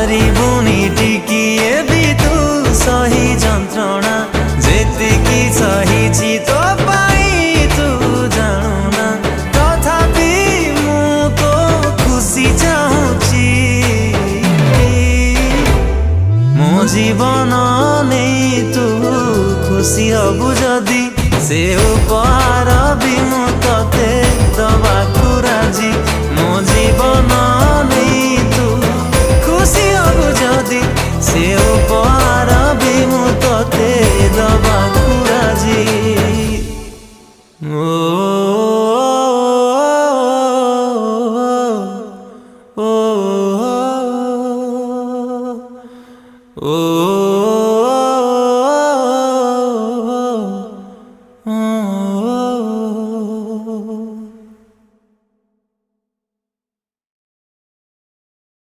पारिबुनि टिकिए भी तू सही जंत्रणा जेतिकी सहिछि तो पाई तू जानुना तथापि मु तो खुशी चाहुछि मो जीवन नहीं तू खुशी हबु जदि से उपहार भी मु तते दबाकु राजी मो जीवन नहीं तू खुशी हबु जदि से उपहार भी मु तते दबाकु राजी ओ